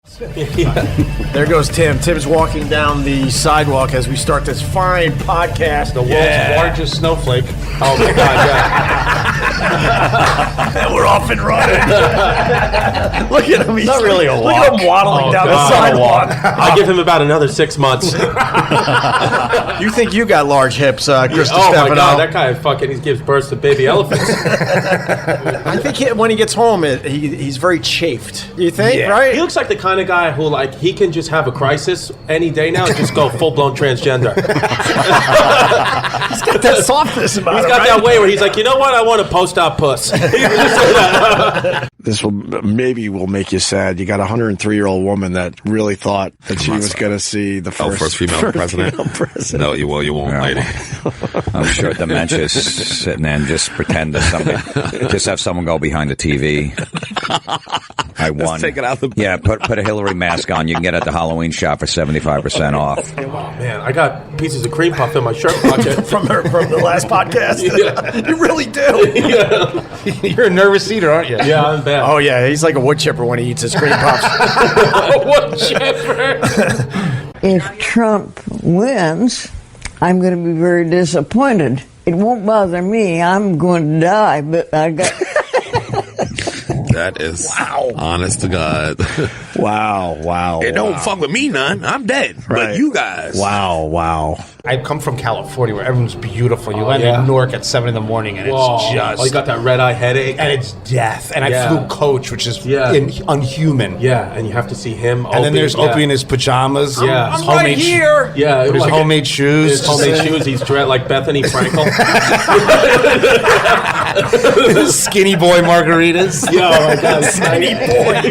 There goes Tim. Tim's walking down the sidewalk as we start this fine podcast. The world's largest snowflake. Oh my God, And we're off and running. Look at him. He's not really a walk. Look at him waddling down the sidewalk. I'll give him about another 6 months. You think you got large hips, Chris Oh Distefano? my God, that guy fucking he gives birth to baby elephants. I think when he gets home, he's very chafed. You think, right? He looks like the kind of guy who, like, he can just have a crisis any day now and just go full-blown transgender. He's got that softness about him. He's got that way where he's like, you know what? I want a post-op puss. This will make you sad. You got a 103-year-old woman that really thought that she was going to see the first female president. No, you won't, lady. I'm sure dementia's sitting there and just pretend that somebody, just have someone go behind the TV. I won. Just take it out the. Yeah, put a Hillary mask on. You can get it at the Halloween shop for 75% off. Oh man, I got pieces of cream puff in my shirt pocket from the last podcast. Yeah. You really do. Yeah. You're a nervous eater, aren't you? Yeah, I'm bad. Oh yeah, he's like a wood chipper when he eats his cream puffs. Wood chipper. If Trump wins, I'm going to be very disappointed. It won't bother me. I'm going to die, but I got. That is honest to God. Wow. It don't fuck with me none. I'm dead. Right. But you guys. Wow. I come from California where everyone's beautiful. You land in Newark at 7 a.m. and it's just... Oh, you got that red-eye headache. And it's death. And I flew coach, which is unhuman. Yeah, and you have to see him. And then there's Opie in his pajamas. Yeah. I'm right here. Yeah. With his homemade shoes. His homemade shoes. He's dressed like Bethany Frankel. Skinny boy margaritas. Yeah, oh my God. Skinny boy.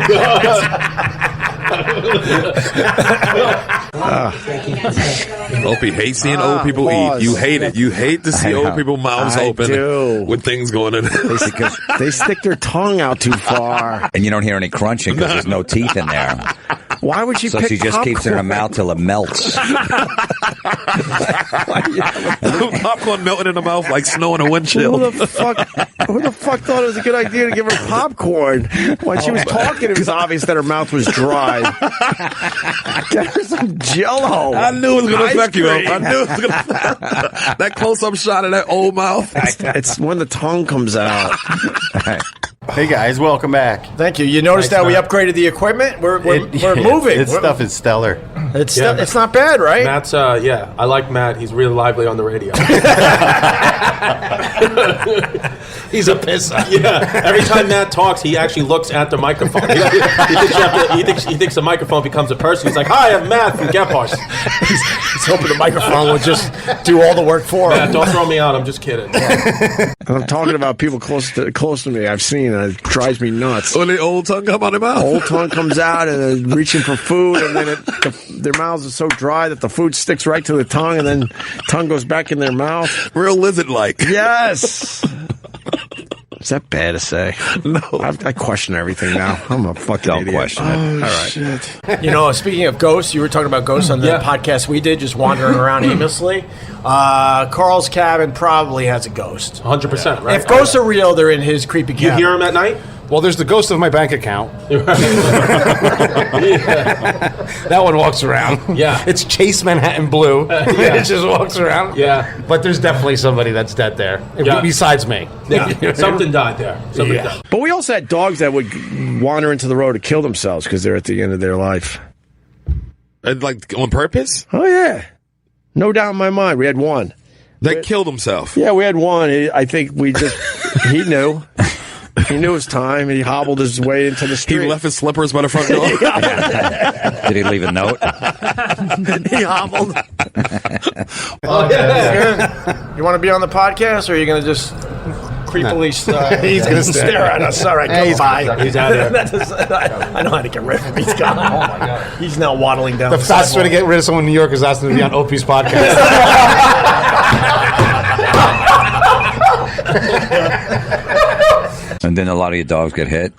Opie hates seeing old people eat. You hate it. You hate to see old people mouths open with things going in. They stick their tongue out too far. And you don't hear any crunching because there's no teeth in there. Why would she So pick she just popcorn? keeps it in her mouth till it melts. Popcorn melting in the mouth like snow in a windshield. Who the fuck thought it was a good idea to give her popcorn? When she was talking, it was obvious that her mouth was dry. Get her some Jell-O. I knew it was going to affect you. cream. I knew it was going to. That close-up shot of that old mouth. It's when the tongue comes out. Hey guys, welcome back. Thank you. You noticed that we upgraded the equipment? We're moving. This stuff is stellar. It's not bad, right? Matt's, I like Matt. He's really lively on the radio. He's a pisser. Yeah. Every time Matt talks, he actually looks at the microphone. He thinks the microphone becomes a person. He's like, "Hi, I'm Matt from Gephardt." He's hoping the microphone will just do all the work for him. Matt, don't throw me out. I'm just kidding. I'm talking about people close to me. I've seen it. It drives me nuts. When the old tongue come out of their mouth. Old tongue comes out and they're reaching for food, and then their mouths are so dry that the food sticks right to the tongue, and then tongue goes back in their mouth. Real lizard-like. Yes. Is that bad to say? No. I question everything now. I'm a fucking Don't idiot. question it. All right. Shit. You know, speaking of ghosts, you were talking about ghosts on the podcast we did, just wandering around aimlessly. Carl's cabin probably has a ghost. 100%, right? If ghosts are real, they're in his creepy cabin. You hear him at night? Well, there's the ghost of my bank account. That one walks around. Yeah. It's Chase Manhattan Blue. Yeah. It just walks around. Yeah. But there's definitely somebody that's dead there. Yeah. Besides me. Yeah. Something died there. Something died. But we also had dogs that would wander into the road to kill themselves because they're at the end of their life. And like on purpose? Oh, yeah. No doubt in my mind. We had one. That killed himself. Yeah, we had one. I think he knew. He knew his time, and he hobbled his way into the street. He left his slippers by the front door. Did he leave a note? He hobbled. You want to be on the podcast, or are you going to just creepily He's going to stare at us? All right, come by. He's out here. I know how to get rid of him. He's gone. Oh, my God. He's now waddling down The the fastest way to sidewalk. get rid of someone in New York is asking them to be on Opie's podcast. And then a lot of your dogs get hit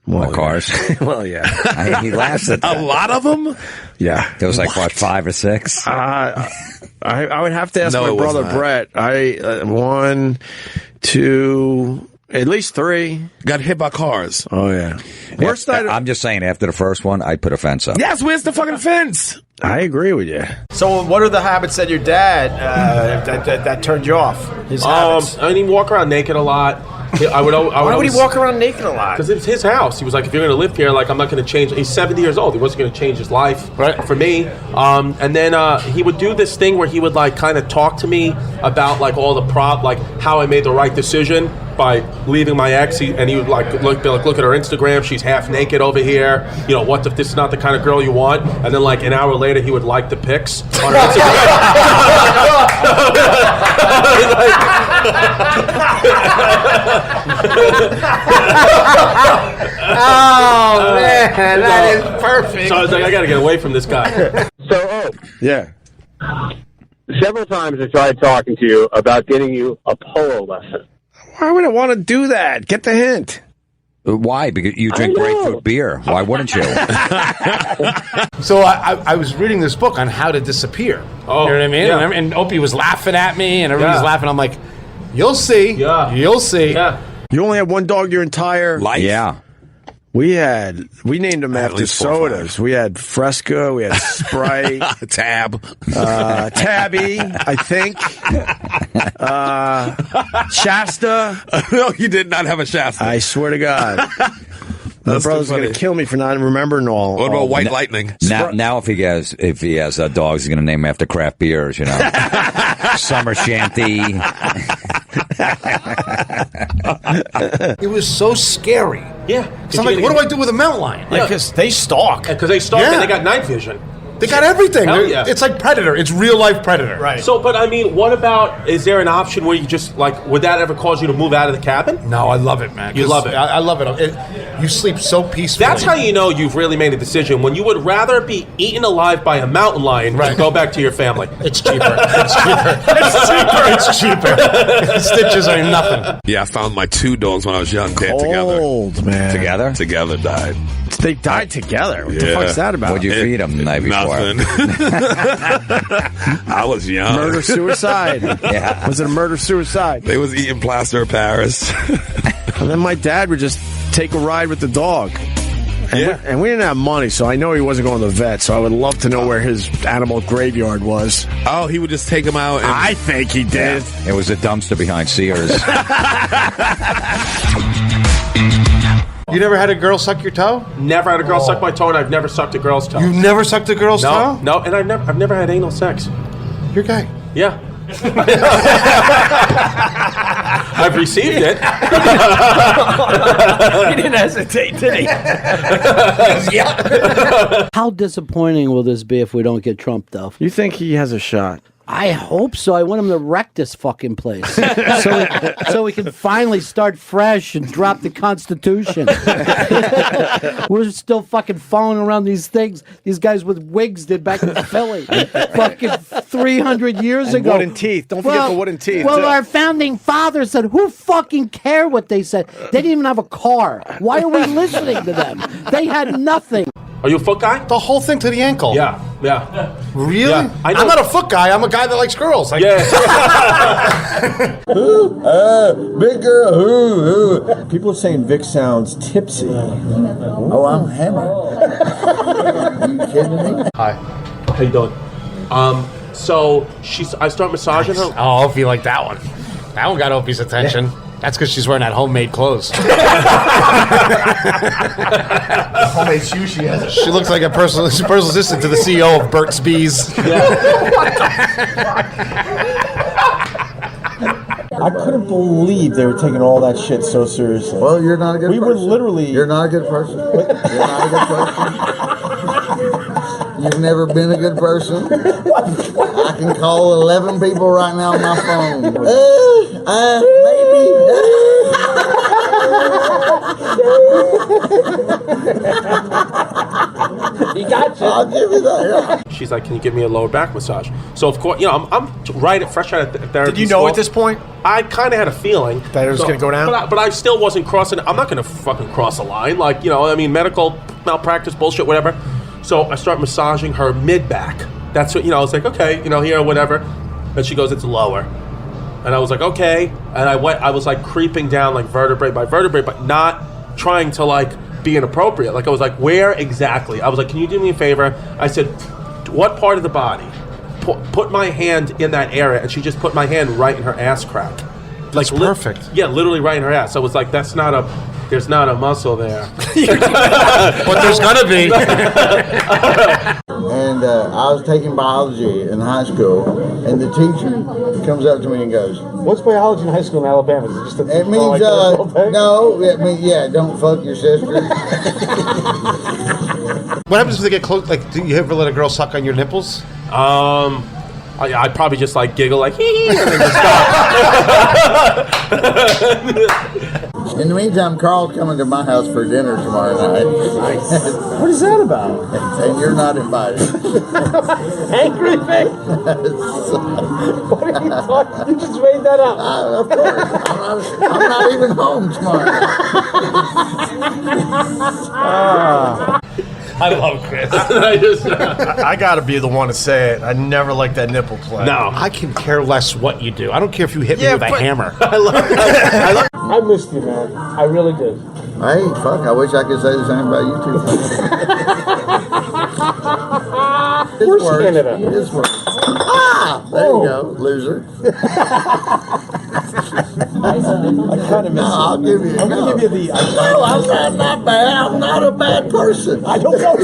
by cars. Well, yeah. He laughs at that. A lot of them? Yeah. There was like, what, 5 or 6? I would have to ask No, my it was brother not. Brett. 1, 2, At least 3. Got hit by cars. Oh, yeah. Worst night. I'm just saying, after the first one, I'd put a fence up. Yes, where's the fucking fence? I agree with you. So, what are the habits that your dad that turned you off? His habits. I didn't walk around naked a lot. Why would he walk around naked a lot? Because it's his house. He was like, if you're going to live here, like, I'm not going to change. He's 70 years old. He wasn't going to change his life for me. And then he would do this thing where he would, like, kind of talk to me about, like, all the like, how I made the right decision by leaving my ex. And he would, like, look at her Instagram. She's half naked over here. You know, what if this is not the kind of girl you want? And then, like, an hour later, he would like the pics on her Instagram. Oh man, that is perfect. So I was like, I got to get away from this guy. Yeah. Several times I tried talking to you about getting you a polo lesson. Why would I want to do that? Get the hint. Why? Because you drink grapefruit beer. Why wouldn't you? So I was reading this book on how to disappear. Oh, you know what I mean? yeah. And Opie was laughing at me, and everybody's laughing. I'm like, you'll see. Yeah. You'll see. Yeah. You only had one dog your entire life? Yeah. We named them after sodas. We had Fresca, we had Sprite, Tab, Tabby, I think, Shasta. No, you did not have a Shasta. I swear to God. My brother's going to kill me for not remembering all. What about White Lightning? Now, if he has dogs, he's going to name them after craft beers. You know, Summer Shanty. It was so scary. Yeah. So I'm like, what do I do with a mountain lion? Because they stalk. Because they stalk and they got night vision. They got everything. Yeah. It's like Predator. It's real life Predator. Right. So, but I mean, what about, is there an option where you just, like, would that ever cause you to move out of the cabin? No, I love it, man. You love it. I love it. You sleep so peacefully. That's how you know you've really made a decision, when you would rather be eaten alive by a mountain lion than go back to your family. It's cheaper. It's cheaper. Stitches are nothing. Yeah, I found my 2 dogs when I was young dead Old, man. Together? together. Died. They died together. What the fuck's that about? What'd you feed them the night before? Nothing. I was young. Murder-suicide. Yeah. Was it a murder-suicide? They was eating plaster of Paris. And then my dad would just take a ride with the dog. And we didn't have money, so I know he wasn't going to the vet, so I would love to know where his animal graveyard was. Oh, he would just take him out. And I think he did. It was a dumpster behind Sears. You never had a girl suck your toe? Never had a girl suck my toe, and I've never sucked a girl's toe. You've never sucked a girl's toe? No, and I've never had anal sex. You're gay. Yeah. I've received it. He didn't hesitate, did he? How disappointing will this be if we don't get Trump, though? You think he has a shot? I hope so. I want him to wreck this fucking place, so we can finally start fresh and drop the Constitution. We're still fucking following around these things these guys with wigs did back in Philly, fucking 300 years ago. Wooden teeth. Don't forget the wooden teeth. Well, too. our founding fathers said, "Who fucking care what they said? They didn't even have a car. Why are we listening to them? They had nothing." Are you a foot guy? The whole thing to the ankle. Yeah. Really? Yeah, I know. I'm not a foot guy. I'm a guy that likes girls. Yeah. Big girl. People are saying Vic sounds tipsy. Oh, I'm hammered. Are you kidding me? Hi. How you doing? So I start massaging her. Oh, Opie liked that one. That one got Opie's attention. Yeah. That's because she's wearing that homemade clothes. Homemade shoe she has. She looks like a personal assistant to the CEO of Burt's Bees. I couldn't believe they were taking all that shit so seriously. Well, you're not a good person. We were literally... You're not a good person. You're not a good person. You've never been a good person. I can call 11 people right now on my phone. Maybe. He got you. I'll give you that. Yeah. She's like, "Can you give me a lower back massage?" So of course, I'm fresh out of therapy. Did you know school. at this point? I kind of had a feeling that it was going to go down? But I still wasn't crossing. I'm not going to fucking cross a line. Like, medical malpractice bullshit, whatever. So I start massaging her mid back. That's what, I was like, okay, here, whatever. And she goes, "It's lower." And I was like, okay. And I was like creeping down like vertebrae by vertebrae, but not trying to like be inappropriate. Like I was like, where exactly? I was like, can you do me a favor? I said, what part of the body? Put my hand in that area. And she just put my hand right in her ass crack. That's perfect. Yeah, literally right in her ass. So I was like, there's not a muscle there. But there's gonna be. And I was taking biology in high school, and the teacher comes up to me and goes, "What's biology in high school in Alabama? Is it just it means no, it means don't fuck your sister." What happens if they get close? Like, do you ever let a girl suck on your nipples? I'd probably just like giggle like hee hee and then just stop. In the meantime, Carl's coming to my house for dinner tomorrow night. What is that about? And you're not invited. Angry face. What are you talking? You just made that up. Of course. I'm not even home tomorrow. I love Chris. I gotta be the one to say it. I never liked that nipple play. No, I can care less what you do. I don't care if you hit me with a hammer. I missed you, man. I really did. Hey, fuck, I wish I could say the same about you two. Where's Canada? This works. Ah! There you go, loser. I kind of miss you. I'll give you. I'm going to give you the... No, I'm not bad. I'm not a bad person. I don't know.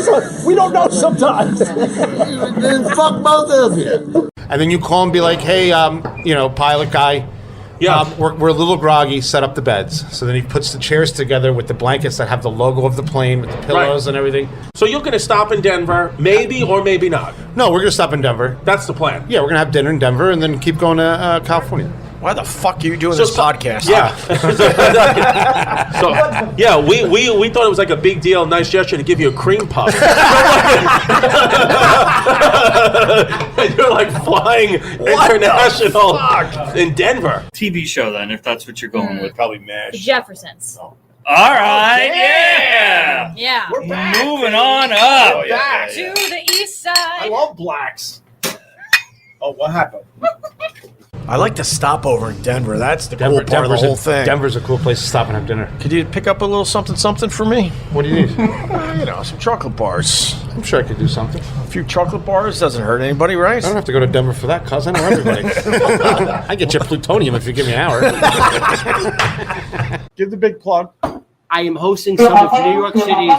We don't know sometimes. Then fuck both of you. And then you call and be like, hey, pilot guy. Yeah. We're a little groggy, set up the beds. So then he puts the chairs together with the blankets that have the logo of the plane, with the pillows and everything. So you're going to stop in Denver, maybe or maybe not? No, we're going to stop in Denver. That's the plan. Yeah, we're going to have dinner in Denver and then keep going to California. Why the fuck are you doing this podcast? Yeah. We thought it was like a big deal, nice gesture to give you a cream puff. And you're like flying international in Denver. TV show then, if that's what you're going with. Probably MASH. The Jeffersons. All right, yeah. Yeah. We're back. Moving on up. Oh, yeah. To the east side. I love blacks. Oh, what happened? I like to stop over in Denver. That's the cool part of the whole thing. Denver's a cool place to stop and have dinner. Could you pick up a little something for me? What do you need? Some chocolate bars. I'm sure I could do something. A few chocolate bars doesn't hurt anybody, right? I don't have to go to Denver for that, cuz I know everybody. I get you plutonium if you give me an hour. Give the big plug. I am hosting some of New York City's.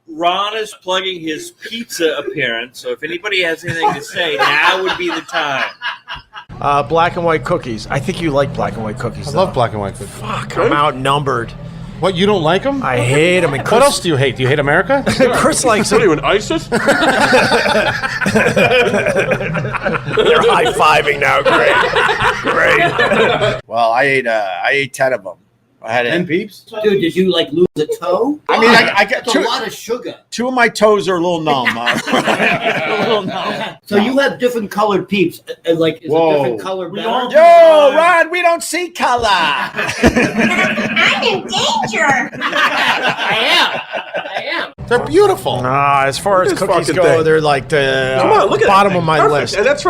Ron is plugging his pizza appearance, so if anybody has anything to say, now would be the time. Black and white cookies. I think you like black and white cookies. I love black and white cookies. Fuck, I'm outnumbered. What, you don't like them? I hate them. What else do you hate? Do you hate America? Chris likes them. What are you, in ISIS? They're high-fiving now. Great. Well, I ate 10 of them. I had 10 peeps? Dude, did you lose a toe? I mean, I got That's a lot of sugar. 2 of my toes are a little numb. So you have different colored peeps. Is a different color better? Yo, Ron, we don't see color. I'm in danger. I am. They're beautiful. As far as cookies go, thing. they're like the Come on, look at bottom that of my thing. list. And that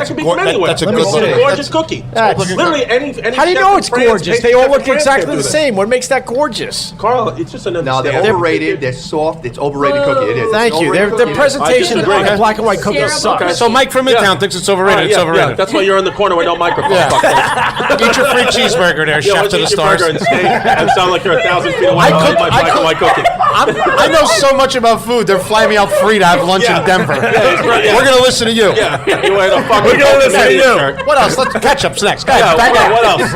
could be from anywhere. That's a Let me good see. look. Gorgeous cookie. Literally any How do you chef know in it's France, gorgeous? They chef all in look France exactly can't do the that. same. What makes that gorgeous? Carl, it's just an No, they're understanding. overrated. They're soft. It's overrated cookie. It is. Thank you. The presentation of the black and white cookies sucks. So Mike from Midtown thinks it's overrated. It's overrated. Yeah, that's why you're in the corner with no microphone. Eat your free cheeseburger there, chef to the stars. And sound like you're 1,000 feet away from my black and white cookie. I know so much about food. They're flying me out free to have lunch in Denver. We're going to listen to you. Yeah. We're going to listen to you. What else? Ketchup's next. Go ahead. What else?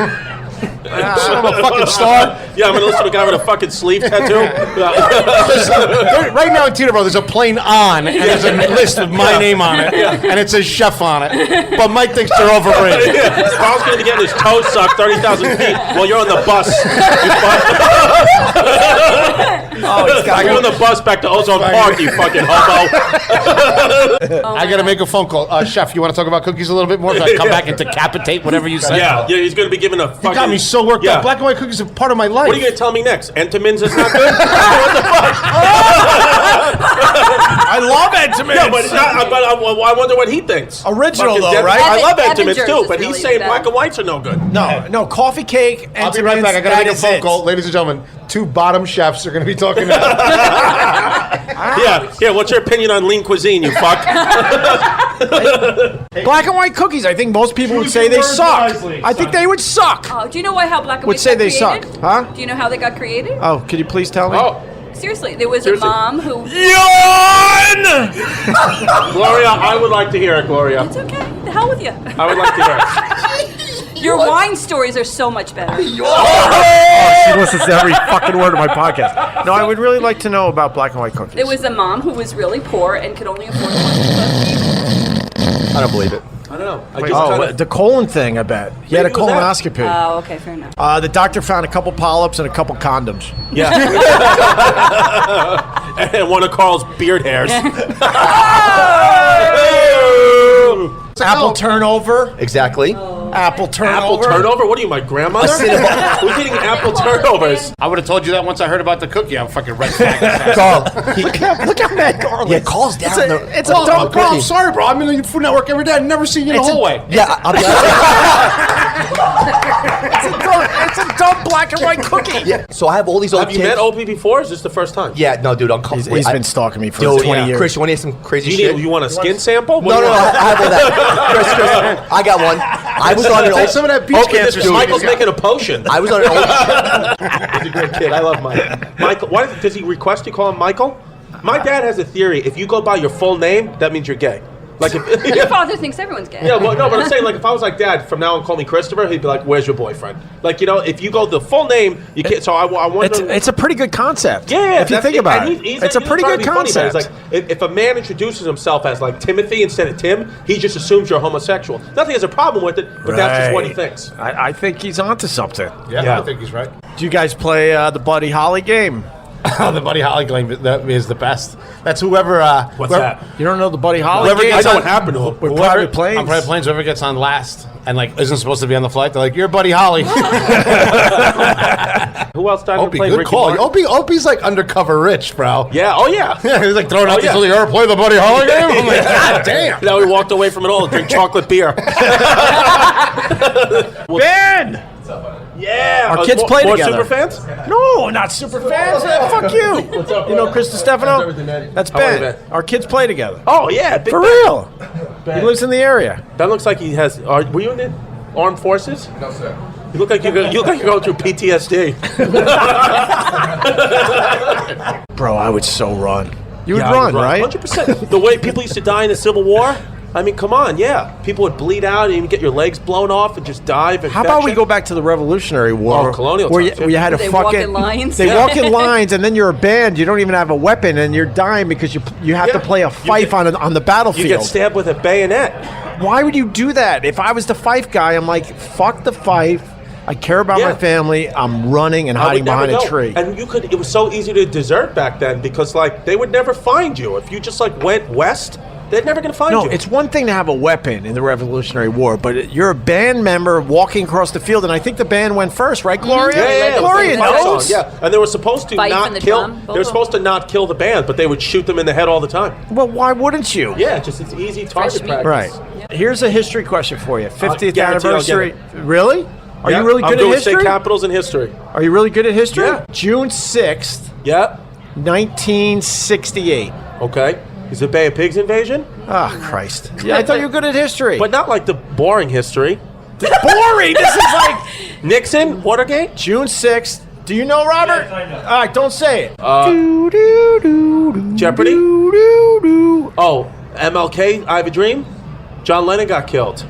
I'm a fucking star. Yeah, I'm going to listen to a guy with a fucking sleeve tattoo. Right now in Teterboro, there's a plane on, and there's a list with my name on it, and it says chef on it. But Mike thinks they're overrated. Carl's going to be getting his toe sucked 30,000 feet while you're on the bus. he's got you on the bus back to Ozone Park, you fucking hobo. I got to make a phone call. Chef, you want to talk about cookies a little bit more? If I come back and decapitate whatever you say? Yeah, he's going to be giving a fucking... You got me so worked up. Black and white cookies are part of my life. What are you going to tell me next? Entenmann's is not good? What the fuck? I love Entenmann's. Yeah, but I wonder what he thinks. Original, Fucking though, right? I love Evanger's Entenmann's, too, is but really he's saying bad. black and whites are no good. No, coffee cake, I'll be right back. I got to make a phone call. Ladies and gentlemen, 2 bottom chefs are going to be talking now. Yeah, what's your opinion on lean cuisine, you fuck? Black and white cookies. I think most people would say they suck. I think they would suck. Oh, do you know how black and Would white say got they created? suck, huh? Do you know how they got created? Oh, could you please tell me? Oh. Seriously, there was a mom who... Yawn! Gloria, I would like to hear it, Gloria. It's okay. The hell with you. I would like to hear it. Your wine stories are so much better. Oh, she listens to every fucking word of my podcast. No, I would really like to know about black and white cookies. There was a mom who was really poor and could only afford one. I don't believe it. I don't know. The colon thing, I bet. He had a Maybe it was that. colonoscopy. Oh, okay, fair enough. The doctor found a couple polyps and a couple condoms. Yeah. And one of Carl's beard hairs. Apple turnover. Exactly. Apple turnover. Apple turnover? What are you, my grandmother? Who's eating apple turnovers? I would have told you that once I heard about the cookie. I'm fucking red flag. Carl, Look how mad Carl is. yeah, Carl's down. It's a dumb Carl, I'm cookie. sorry, bro. I'm in the Food Network every day. I've never seen you in the hallway. Yeah, I'll be It's a dumb black and white cookie. Yeah, so I have all these old Have you kids. met Opie before? Or is this the first time? Yeah, no, dude, I'm He's been stalking me for Dude, 20 years. Chris, you want to hear some crazy shit? You want a skin sample? No, I have all that. Chris, I got one. I was on an old... Some of that beach Opie, cancer. Michael's making a potion. I was on an old... He's a great kid. I love Mike. Michael, why does he request you call him Michael? My dad has a theory. If you go by your full name, that means you're gay. Like if Your father thinks everyone's gay. Yeah, well, no, but I'm saying, like, if I was like, Dad, from now on, call me Christopher, he'd be like, where's your boyfriend? Like, you know, if you go the full name, you can't. So I wonder. It's a pretty good concept. Yeah, if you think about it, it's a pretty good concept. It's like if a man introduces himself as like Timothy instead of Tim, he just assumes you're homosexual. Not that he has a problem with it, but that's just what he thinks. I think he's onto something. Yeah, I think he's right. Do you guys play the Buddy Holly game? The Buddy Holly game is the best. That's whoever. What's that? You don't know the Buddy Holly Whoever game? gets I know on, what happened to him. With private planes. On private planes, whoever gets on last and like isn't supposed to be on the flight, they're like, "You're Buddy Holly." Who else started Opie, to play good Ricky call. Martin? Opie's like undercover rich, bro. Yeah. Oh yeah. Yeah, he's like throwing out yeah. this. You ever play the Buddy Holly game? I'm like, God damn. Now he walked away from it all to drink chocolate beer. Ben! Yeah. Our kids play more together. Super fans? No, not super fans. Fuck you. What's up, You know bro? Chris Distefano? That's How are you, Ben. Ben? Our kids play together. Oh yeah. Big For Ben. real. He lives in the area. That looks like he has. Were you in the armed forces? No, sir. You look like you're going through PTSD. Bro, I would so run. You would Yeah, I run, right? 100%. The way people used to die in the Civil War. I mean, come on, yeah. People would bleed out and even get your legs blown off and just die of infection. How about we go back to the Revolutionary War? Oh, colonial where times, you had to They fucking walk in lines? They Yeah. walk in lines, and then you're a band. You don't even have a weapon, and you're dying because you have to play a fife on the battlefield. You get stabbed with a bayonet. Why would you do that? If I was the fife guy, I'm like, fuck the fife. I care about my family. I'm running and I hiding would never behind a know. tree. And it was so easy to desert back then because, like, they would never find you. If you just, like, went west, they're never going to find you. No, it's one thing to have a weapon in the Revolutionary War, but you're a band member walking across the field, and I think the band went first, right, Gloria? Yeah, Gloria knows. Yeah, and they were supposed to Fife not and the kill. drum, They were supposed to not kill the band, but they would shoot them in the head all the time. Well, why wouldn't you? Yeah, it's easy target practice. Right. Here's a history question for you. 50th guarantee I'll get anniversary. it. Really? Are you really good I'm at history? state capitals in history. Are you really good at history? Yeah. June 6th, Yeah. 1968. Okay. Is it Bay of Pigs invasion? Oh, Christ. Yeah, I thought you were good at history. But not like the boring history. boring. This is like Nixon, Watergate? June 6th. Do you know, Robert? Yes, I know. All right, don't say it. Jeopardy? Oh, MLK, I Have a Dream? John Lennon got killed.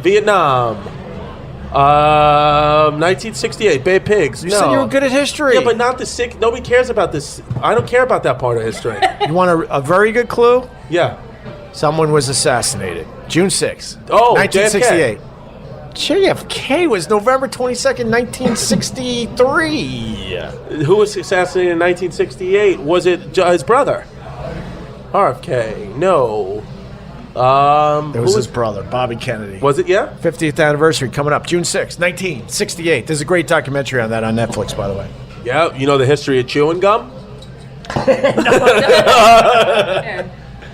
Vietnam. 1968, Bay of Pigs. You said you were good at history. Yeah, but not the sick. Nobody cares about this. I don't care about that part of history. You want a very good clue? Yeah. Someone was assassinated. June 6th. Oh, 1968. JFK was November 22nd, 1963. Who was assassinated in 1968? Was it his brother? RFK. No. It was his brother, Bobby Kennedy. Was it? Yeah. 50th anniversary coming up, June 6th, 1968. There's a great documentary on that on Netflix, by the way. Yeah. You know the history of chewing gum?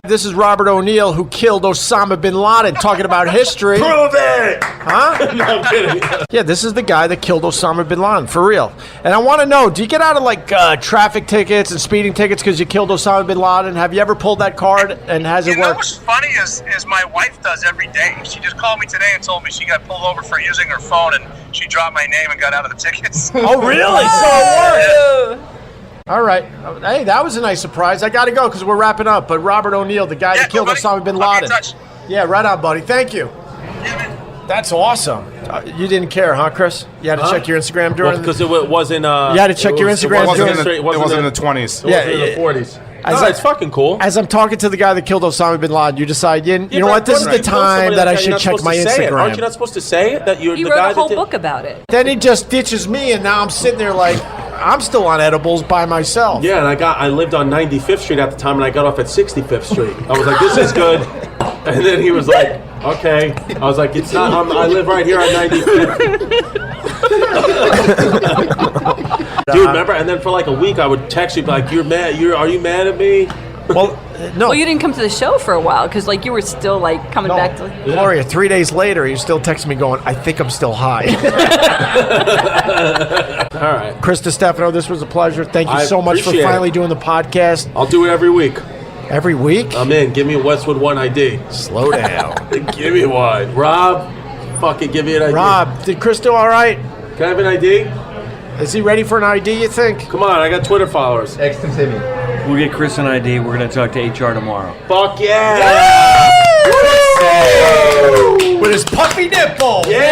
This is Robert O'Neill, who killed Osama bin Laden, talking about history. Prove it! Huh? No, I'm kidding. Yeah, this is the guy that killed Osama bin Laden, for real. And I want to know, do you get out of like traffic tickets and speeding tickets because you killed Osama bin Laden? Have you ever pulled that card and has it worked? What's funny is my wife does every day. She just called me today and told me she got pulled over for using her phone and she dropped my name and got out of the tickets. Oh, really? So it worked. All right. Hey, that was a nice surprise. I got to go because we're wrapping up. But Robert O'Neill, the guy that killed Osama bin Laden. Yeah, right on, buddy. Thank you. That's awesome. You didn't care, huh, Chris? You had to check your Instagram during because it wasn't. You had to check your Instagram It during. wasn't in the 20s. It wasn't in the 40s. It's fucking cool. As I'm talking to the guy that killed Osama bin Laden, you decide, you know what? This is the time that I should check my Instagram. Aren't you not supposed to say it? That you're He the wrote guy a whole that book about it. Then he just ditches me, and now I'm sitting there like I'm still on edibles by myself. Yeah, and I lived on 95th Street at the time, and I got off at 65th Street. I was like, this is good. And then he was like, okay. I was like, it's not. I live right here on 95th. Dude, remember? And then for like a week, I would text you like, "You're mad? Are you mad at me?" Well, no. Well, you didn't come to the show for a while because like you were still like coming back to. Gloria, 3 days later, he's still texting me going, I think I'm still high. All right. Chris Distefano, this was a pleasure. Thank you I so much for appreciate finally it. doing the podcast. I'll do it every week. Every week? I'm in. Give me a Westwood One ID. Slow down. Give me one. Rob, fucking give me an ID. Rob, did Chris do all right? Can I have an ID? Is he ready for an ID, you think? Come on, I got Twitter followers. We'll get Chris an ID. We're going to talk to HR tomorrow. Fuck yeah! With his puffy nipple. Chips.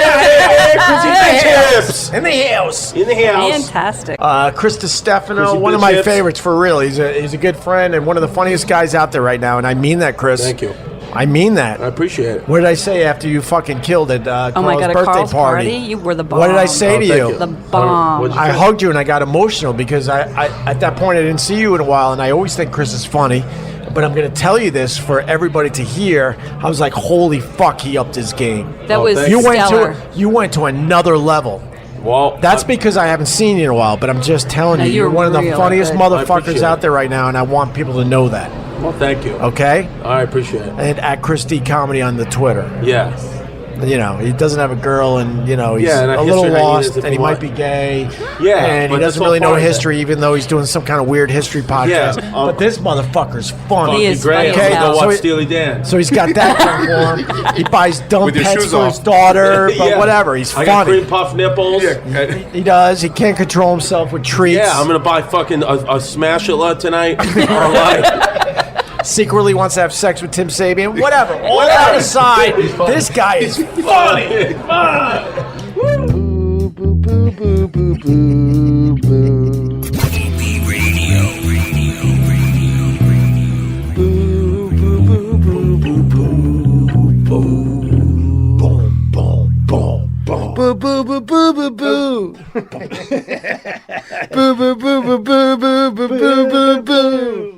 In the house. In the house. Fantastic. Chris Distefano, Chrissy one of Big my Chips. favorites for real. He's a good friend and one of the funniest guys out there right now, and I mean that, Chris. Thank you. I mean that. I appreciate it. What did I say after you fucking killed it? Oh my God, at birthday Carl's party. You were the bomb. What did I say to you? The bomb. I hugged you and I got emotional because I at that point I didn't see you in a while, and I always think Chris is funny. But I'm going to tell you this for everybody to hear. I was like, holy fuck, he upped his game. That was stellar. You went to another level. Well, that's because I haven't seen you in a while, but I'm just telling No, you, you're you're one of the really funniest good. I motherfuckers appreciate out it. there right now, and I want people to know that. Well, thank you. Okay? I appreciate it. And at Chris D Comedy on the Twitter. Yeah. You know, he doesn't have a girl, and you know he's Yeah, and a a little history lost, hyenas if and he you might want. be gay. Yeah, and he but doesn't that's all really know part of history, even though he's doing some kind of weird history podcast. Yeah, but this motherfucker's funny. He is Great. funny as I'm hell. gonna go So watch he- Steely Dan. So he's got that going for him. He buys dumb With your pets shoes for his off. daughter, but Yeah. whatever. He's I got funny. cream puff nipples. He does. He can't control himself with treats. Yeah, I'm gonna buy fucking a Smash-a-lot tonight. Or like, Secretly wants to have sex with Tim Sabian. Whatever. All that aside, this guy is funny. Boo boo boo boo boo boo. Boo boo boo boo boo boo boo boo boo boo.